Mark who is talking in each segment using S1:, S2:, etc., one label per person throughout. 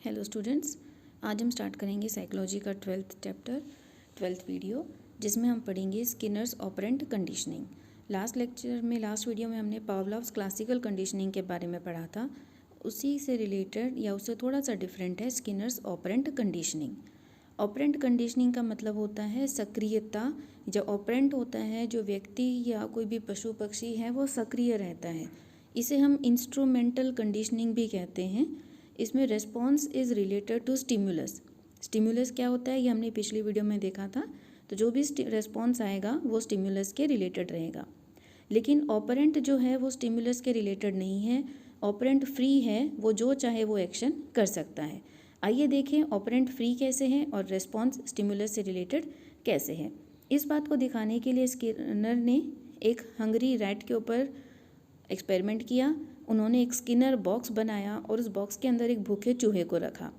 S1: Hello students, आज हम start करेंगे साइकोलॉजी का 12th चैप्टर 12th वीडियो, जिसमें हम पढ़ेंगे Skinner's operant conditioning. Last video में हमने पावलोव्स क्लासिकल कंडीशनिंग के बारे में पढ़ा था। उसी से रिलेटेड या उससे थोड़ा सा डिफरेंट है Skinner's operant conditioning. Operant conditioning का मतलब होता है सक्रियता। जो ऑपरेंट होता है, जो व्यक्ति या कोई भी पशु पक्षी है, वो सक्रिय रहता है। इसे हम इंस्ट्रूमेंटल कंडीशनिंग भी कहते हैं। इसमें response is related to stimulus. Stimulus क्या होता है, ये हमने पिछली वीडियो में देखा था। तो जो भी रेस्पॉन्स आएगा वो स्टिमुलस के रिलेटेड रहेगा। लेकिन ऑपरेंट जो है वो स्टिमुलस के रिलेटेड नहीं है। ऑपरेंट फ्री है, वो जो चाहे वो एक्शन कर सकता है। आइए देखें ऑपरेंट फ्री कैसे है और रेस्पॉन्स स्टिमुलस से रिलेटेड कैसे है। इस बात को दिखाने के लिए स्किनर ने एक हंगरी रैट के ऊपर एक्सपेरिमेंट किया। उन्होंने एक स्किनर बॉक्स बनाया और उस बॉक्स के अंदर एक भूखे चूहे को रखा।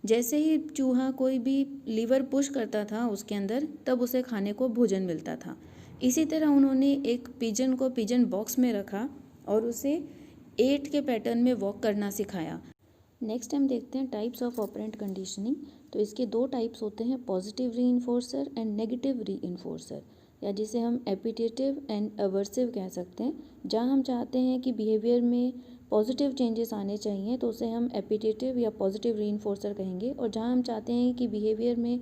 S1: जैसे ही चूहा कोई भी लीवर पुश करता था उसके अंदर, तब उसे खाने को भोजन मिलता था। इसी तरह उन्होंने एक पिजन को पिजन बॉक्स में रखा और उसे 8 के पैटर्न में वॉक करना सिखाया। नेक्स्ट हम देखते हैं टाइप्स ऑफ ऑपरेंट कंडीशनिंग। तो इसके 2 टाइप्स होते हैं, पॉजिटिव रीइंफोर्सर एंड नेगेटिव रीइंफोर्सर, या जिसे हम एपिटेटिव एंड अवर्सिव कह सकते हैं। जहाँ हम चाहते हैं कि बिहेवियर में पॉजिटिव चेंजेस आने चाहिए तो उसे हम एपिटेटिव या पॉजिटिव रीइंफोर्सर कहेंगे, और जहाँ हम चाहते हैं कि बिहेवियर में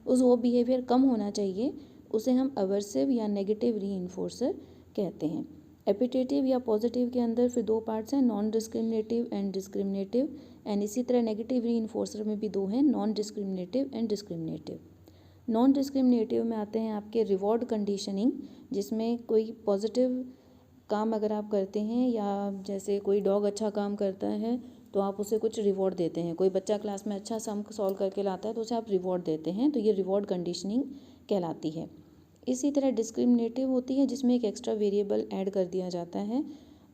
S1: वो बिहेवियर कम होना चाहिए उसे हम अवर्सिव या नेगेटिव रीइंफोर्सर कहते हैं। एपिटेटिव या पॉजिटिव के अंदर फिर 2 पार्ट्स हैं, non discriminative and discriminative. And इसी तरह नेगेटिव रीइंफोर्सर में भी 2 हैं, non discriminative and discriminative. Non discriminative में आते हैं आपके रिवॉर्ड कंडीशनिंग, जिसमें कोई पॉजिटिव काम अगर आप करते हैं या जैसे कोई डॉग अच्छा काम करता है तो आप उसे कुछ रिवॉर्ड देते हैं। कोई बच्चा क्लास में अच्छा सम सॉल्व करके लाता है तो उसे आप रिवॉर्ड देते हैं, तो ये रिवॉर्ड कंडीशनिंग कहलाती है। इसी तरह डिस्क्रिमिनेटिव होती है, जिसमें एक एक्स्ट्रा वेरिएबल ऐड कर दिया जाता है।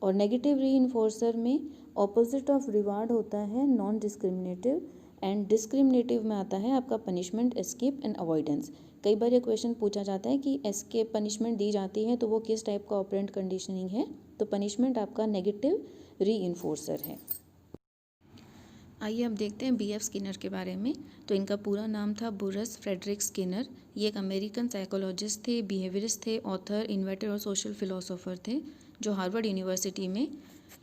S1: और नेगेटिव रीइंफोर्सर में ऑपोजिट ऑफ रिवार्ड होता है नॉन डिस्क्रिमिनेटिव, एंड डिस्क्रिमिनेटिव में आता है आपका पनिशमेंट, एस्केप एंड अवॉइडेंस। कई बार ये क्वेश्चन पूछा जाता है कि एस्केप पनिशमेंट दी जाती है तो वो किस टाइप का ऑपरेंट कंडीशनिंग है। तो पनिशमेंट आपका नेगेटिव रीइंफोर्सर है। आइए अब देखते हैं BF स्किनर के बारे में। तो इनका पूरा नाम था बुरस फ्रेडरिक स्किनर। ये एक अमेरिकन साइकोलॉजिस्ट थे, बिहेवियरिस्ट थे, ऑथर, इन्वेंटर और सोशल फिलोसोफर थे, जो हार्वर्ड यूनिवर्सिटी में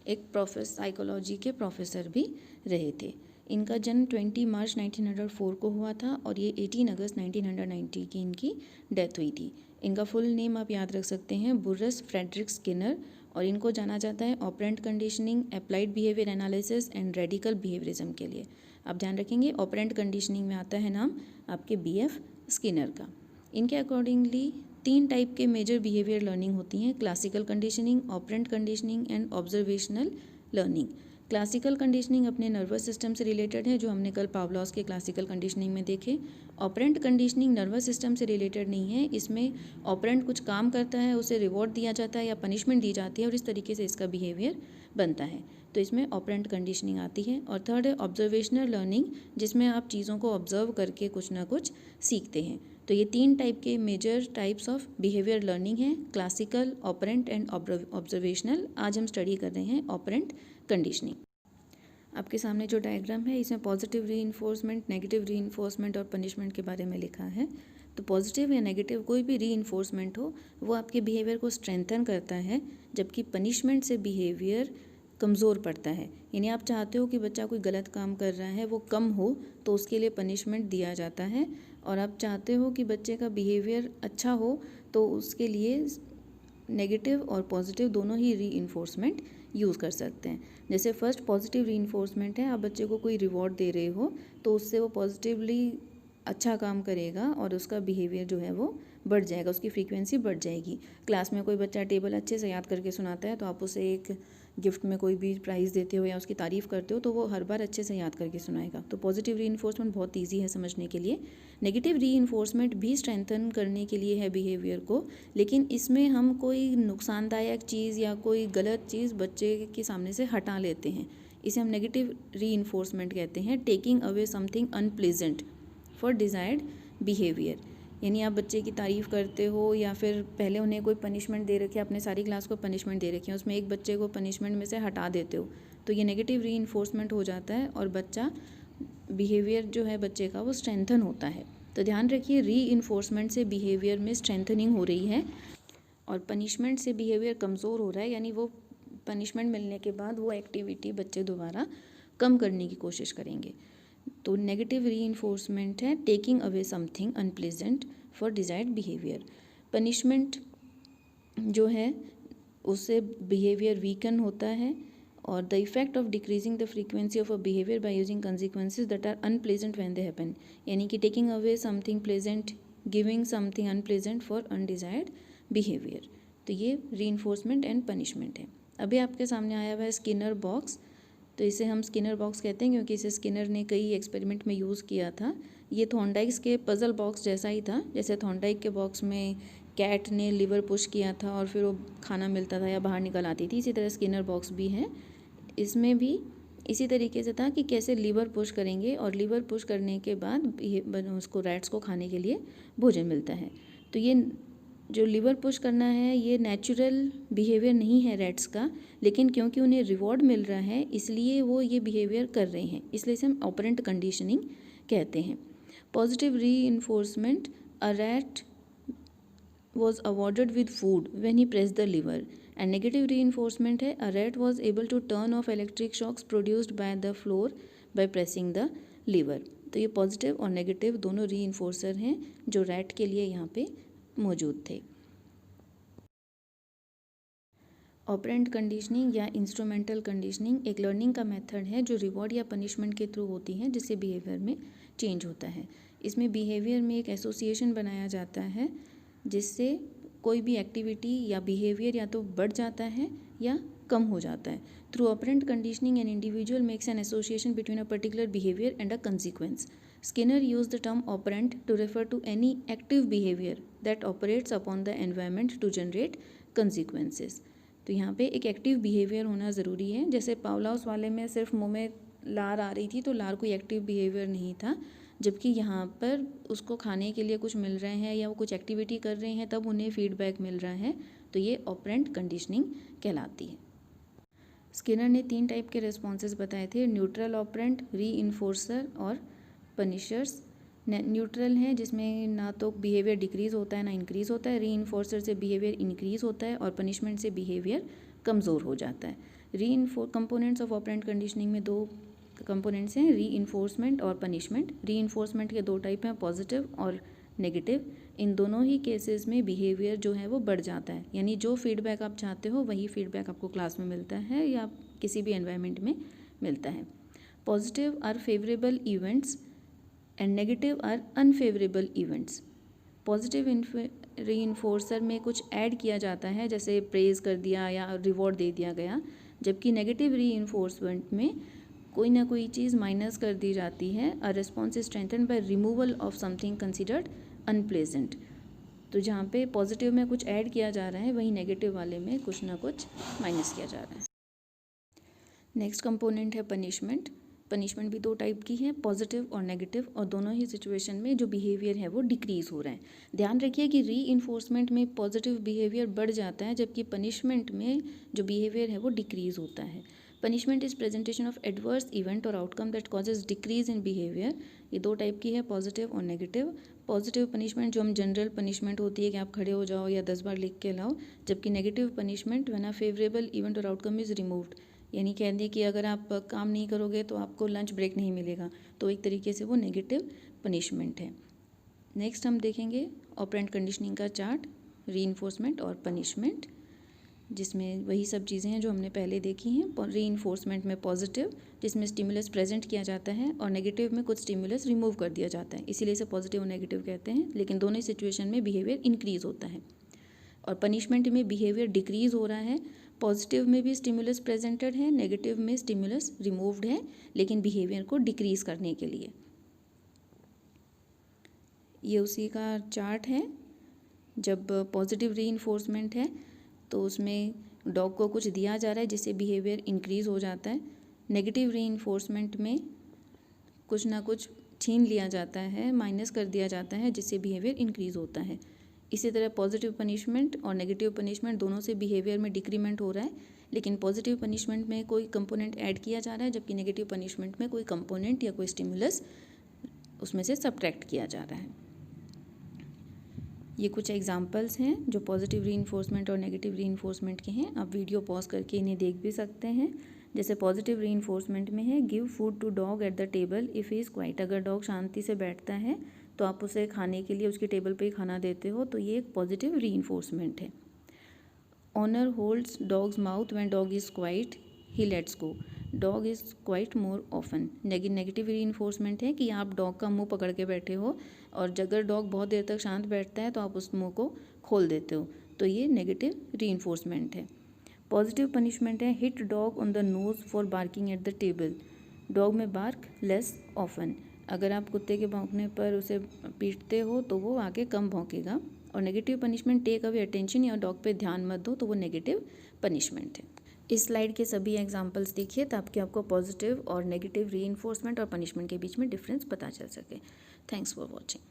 S1: एक साइकोलॉजी के प्रोफेसर भी रहे थे। इनका जन्म 20 मार्च 1904 को हुआ था और ये 18 अगस्त 1990 की इनकी डेथ हुई थी। इनका फुल नेम आप याद रख सकते हैं, बुरस फ्रेडरिक स्किनर, और इनको जाना जाता है operant conditioning, applied behaviour analysis and radical behaviourism के लिए। आप ध्यान रखेंगे ऑपरेंट कंडीशनिंग में आता है नाम आपके BF स्किनर का। इनके अकॉर्डिंगली 3 टाइप के मेजर बिहेवियर लर्निंग होती हैं, classical conditioning, operant conditioning and observational learning. Classical conditioning अपने नर्वस सिस्टम से रिलेटेड है, जो हमने कल पावलोव्स के क्लासिकल कंडीशनिंग में देखे। ऑपरेंट कंडीशनिंग नर्वस सिस्टम से रिलेटेड नहीं है, इसमें ऑपरेंट कुछ काम करता है, उसे रिवॉर्ड दिया जाता है या पनिशमेंट दी जाती है और इस तरीके से इसका बिहेवियर बनता है, तो इसमें ऑपरेंट कंडीशनिंग आती है। और थर्ड है ऑब्जर्वेशनल लर्निंग, जिसमें आप चीज़ों को ऑब्जर्व करके कुछ ना कुछ सीखते हैं। तो ये 3 टाइप के major types of behaviour learning हैं, क्लासिकल, ऑपरेंट एंड ऑब्जर्वेशनल। आज हम स्टडी कर रहे हैं ऑपरेंट कंडीशनिंग। आपके सामने जो डायग्राम है इसमें पॉजिटिव रीइंफोर्समेंट, नेगेटिव रीइंफोर्समेंट और पनिशमेंट के बारे में लिखा है। तो पॉजिटिव या नेगेटिव कोई भी रीइंफोर्समेंट हो वो आपके बिहेवियर को स्ट्रेंथन करता है, जबकि पनिशमेंट से बिहेवियर कमज़ोर पड़ता है। यानी आप चाहते हो कि बच्चा कोई गलत काम कर रहा है वो कम हो तो उसके लिए पनिशमेंट दिया जाता है, और आप चाहते हो कि बच्चे का बिहेवियर अच्छा हो तो उसके लिए नेगेटिव और पॉजिटिव दोनों ही रीइंफोर्समेंट यूज़ कर सकते हैं। जैसे फर्स्ट पॉजिटिव रीइंफोर्समेंट है, आप बच्चे को कोई रिवॉर्ड दे रहे हो तो उससे वो पॉजिटिवली अच्छा काम करेगा और उसका बिहेवियर जो है वो बढ़ जाएगा, उसकी फ्रीक्वेंसी बढ़ जाएगी। क्लास में कोई बच्चा टेबल अच्छे से याद करके सुनाता है तो आप उसे एक गिफ्ट में कोई भी प्राइज़ देते हो या उसकी तारीफ़ करते हो तो वो हर बार अच्छे से याद करके सुनाएगा। तो पॉजिटिव रीइंफोर्समेंट बहुत ईजी है समझने के लिए। नेगेटिव रीइंफोर्समेंट भी स्ट्रेंथन करने के लिए है बिहेवियर को, लेकिन इसमें हम कोई नुकसानदायक चीज़ या कोई गलत चीज़ बच्चे के सामने से हटा लेते हैं। इसे हम नेगेटिव रीइंफोर्समेंट कहते हैं, taking away something unpleasant for desired behaviour. यानी आप बच्चे की तारीफ़ करते हो या फिर पहले उन्हें कोई पनिशमेंट दे रखी है, आपने सारी क्लास को पनिशमेंट दे रखी है, उसमें एक बच्चे को पनिशमेंट में से हटा देते हो तो ये नेगेटिव रीइंफोर्समेंट हो जाता है और बच्चा बिहेवियर जो है बच्चे का वो स्ट्रेंथन होता है। तो ध्यान रखिए, रीइंफोर्समेंट से बिहेवियर में स्ट्रेंथनिंग हो रही है और पनिशमेंट से बिहेवियर कमज़ोर हो रहा है, यानी वो पनिशमेंट मिलने के बाद वो एक्टिविटी बच्चे दोबारा कम करने की कोशिश करेंगे। तो नेगेटिव रीइंफोर्समेंट है taking away something unpleasant for desired behaviour. Punishment जो है उससे बिहेवियर वीकन होता है और the effect of decreasing the frequency of a behaviour by using consequences that are unpleasant when they happen, यानी कि taking away something pleasant, giving something unpleasant for undesired behaviour. तो ये रीइंफोर्समेंट एंड पनिशमेंट है। अभी आपके सामने आया हुआ है स्किनर बॉक्स। तो इसे हम स्किनर बॉक्स कहते हैं क्योंकि इसे स्किनर ने कई एक्सपेरिमेंट में यूज़ किया था। ये थॉर्नडाइक्स के पज़ल बॉक्स जैसा ही था, जैसे थॉर्नडाइक के बॉक्स में कैट ने लीवर पुश किया था और फिर वो खाना मिलता था या बाहर निकल आती थी, इसी तरह स्किनर बॉक्स भी है। इसमें भी इसी तरीके से था कि कैसे लीवर पुश करेंगे और लीवर पुश करने के बाद उसको रैट्स को खाने के लिए भोजन मिलता है। तो ये जो लीवर पुश करना है ये नेचुरल बिहेवियर नहीं है रैट्स का, लेकिन क्योंकि उन्हें रिवॉर्ड मिल रहा है इसलिए वो ये बिहेवियर कर रहे हैं, इसलिए इसे हम ऑपरेंट कंडीशनिंग कहते हैं। Positive reinforcement, a rat was awarded with food when he pressed the lever, and negative reinforcement है a rat was able to turn off electric shocks produced by the floor by pressing the lever। तो ये positive और negative दोनों रीइंफोर्सर हैं जो rat के लिए यहाँ पे मौजूद थे। ऑपरेंट कंडीशनिंग या इंस्ट्रूमेंटल कंडीशनिंग एक लर्निंग का मेथड है जो रिवॉर्ड या पनिशमेंट के थ्रू होती है, जिससे बिहेवियर में चेंज होता है। इसमें बिहेवियर में एक एसोसिएशन बनाया जाता है जिससे कोई भी एक्टिविटी या बिहेवियर या तो बढ़ जाता है या कम हो जाता है। Through operant conditioning an individual makes an association between a particular behaviour and a consequence. Skinner use the term operant to refer to any active behaviour that operates upon the environment to generate consequences. तो यहाँ पे एक active behaviour होना ज़रूरी है। जैसे पावलोव्स वाले में सिर्फ मुंह में लार आ रही थी तो लार कोई एक्टिव बिहेवियर नहीं था, जबकि यहाँ पर उसको खाने के लिए कुछ मिल रहे हैं या वो कुछ एक्टिविटी कर रहे हैं तब उन्हें फीडबैक मिल रहा है, तो ये ऑपरेंट कंडीशनिंग कहलाती है। स्किनर ने 3 टाइप के रिस्पॉन्सेज बताए थे, न्यूट्रल ऑपरेंट, रीइंफोर्सर और पनिशर्स। न्यूट्रल है जिसमें ना तो बिहेवियर डिक्रीज़ होता है ना इंक्रीज़ होता है, रीइंफोर्सर से बिहेवियर इंक्रीज़ होता है और पनिशमेंट से बिहेवियर कमज़ोर हो जाता है। कंपोनेंट्स ऑफ ऑपरेंट कंडीशनिंग में 2 कंपोनेंट्स हैं, रीइंफोर्समेंट और पनिशमेंट। रीइंफोर्समेंट के 2 टाइप हैं, पॉजिटिव और नेगेटिव। इन दोनों ही केसेस में बिहेवियर जो है वो बढ़ जाता है, यानी जो फीडबैक आप चाहते हो वही फीडबैक आपको क्लास में मिलता है या किसी भी एनवायरनमेंट में मिलता है। Positive or favourable events and negative or unfavourable events. Positive reinforcer में कुछ ऐड किया जाता है, जैसे प्रेज कर दिया या रिवॉर्ड दे दिया गया, जबकि नेगेटिव रीइंफोर्समेंट में कोई ना कोई चीज़ माइनस कर दी जाती है। A response is strengthened by removal of something considered unpleasant. तो जहाँ पे पॉजिटिव में कुछ ऐड किया जा रहा है वहीं नेगेटिव वाले में कुछ ना कुछ माइनस किया जा रहा है। नेक्स्ट कंपोनेंट है पनिशमेंट। पनिशमेंट भी 2 टाइप की है, पॉजिटिव और नेगेटिव, और दोनों ही सिचुएशन में जो बिहेवियर है वो डिक्रीज़ हो रहा है। ध्यान रखिए कि रीइंफोर्समेंट में पॉजिटिव बिहेवियर बढ़ जाता है जबकि पनिशमेंट में जो बिहेवियर है वो डिक्रीज़ होता है। Punishment is presentation of adverse event और outcome that causes decrease in behaviour. ये 2 टाइप की है, पॉजिटिव और नेगेटिव। पॉजिटिव पनिशमेंट जो हम जनरल पनिशमेंट होती है कि आप खड़े हो जाओ या 10 बार लिख के लाओ, जबकि negative punishment when a favourable event और आउटकम इज रिमूव्ड, यानी कह दिए कि अगर आप काम नहीं करोगे तो आपको लंच ब्रेक नहीं मिलेगा, तो एक तरीके से वो नेगेटिव पनिशमेंट है। नेक्स्ट हम देखेंगे ऑपरेंट कंडीशनिंग का चार्ट, रीइंफोर्समेंट और पनिशमेंट, जिसमें वही सब चीज़ें हैं जो हमने पहले देखी हैं। रीइंफोर्समेंट में पॉजिटिव जिसमें स्टिमुलस प्रेजेंट किया जाता है और नेगेटिव में कुछ स्टिमुलस रिमूव कर दिया जाता है, इसीलिए इसे पॉजिटिव और नेगेटिव कहते हैं, लेकिन दोनों ही सिचुएशन में बिहेवियर इंक्रीज़ होता है। और पनिशमेंट में बिहेवियर डिक्रीज़ हो रहा है, पॉजिटिव में भी स्टिमुलस प्रेजेंटेड है, नेगेटिव में स्टिमुलस रिमूव्ड है, लेकिन बिहेवियर को डिक्रीज़ करने के लिए। ये उसी का चार्ट है। जब पॉजिटिव रीइंफोर्समेंट है तो उसमें डॉग को कुछ दिया जा रहा है जिससे बिहेवियर इंक्रीज़ हो जाता है। नेगेटिव रीइंफोर्समेंट में कुछ ना कुछ छीन लिया जाता है, माइनस कर दिया जाता है, जिससे बिहेवियर इंक्रीज़ होता है। इसी तरह पॉजिटिव पनिशमेंट और नेगेटिव पनिशमेंट दोनों से बिहेवियर में डिक्रीमेंट हो रहा है, लेकिन पॉजिटिव पनिशमेंट में कोई कंपोनेंट ऐड किया जा रहा है, जबकि नेगेटिव पनिशमेंट में कोई कंपोनेंट या कोई स्टिमुलस उसमें से सब्ट्रैक्ट किया जा रहा है। ये कुछ एग्जांपल्स हैं जो पॉजिटिव रीइंफोर्समेंट और नेगेटिव रीइंफोर्समेंट के हैं। आप वीडियो पॉज करके इन्हें देख भी सकते हैं। जैसे पॉजिटिव रीइंफोर्समेंट में है give food to dog at the table if he is quiet. अगर डॉग शांति से बैठता है तो आप उसे खाने के लिए उसकी टेबल पे ही खाना देते हो, तो ये एक पॉजिटिव रीइंफोर्समेंट है। Owner holds dog's mouth when dog is quiet he lets go. Dog is quiet more often. Negative reinforcement है कि आप डॉग का मुंह पकड़ के बैठे हो और अगर डॉग बहुत देर तक शांत बैठता है तो आप उस मुंह को खोल देते हो, तो ये नेगेटिव रीइंफोर्समेंट है। पॉजिटिव पनिशमेंट है hit dog on the nose for barking at the table. Dog may bark less often. अगर आप कुत्ते के भौंकने पर उसे पीटते हो तो वो आगे कम भौंकेगा। और negative punishment take away attention, या डॉग पे ध्यान मत दो, तो वो नेगेटिव पनिशमेंट है। इस स्लाइड के सभी एग्जांपल्स देखिए ताकि आपको पॉजिटिव और नेगेटिव रीइंफोर्समेंट और पनिशमेंट के बीच में डिफरेंस पता चल सके। Thanks for watching.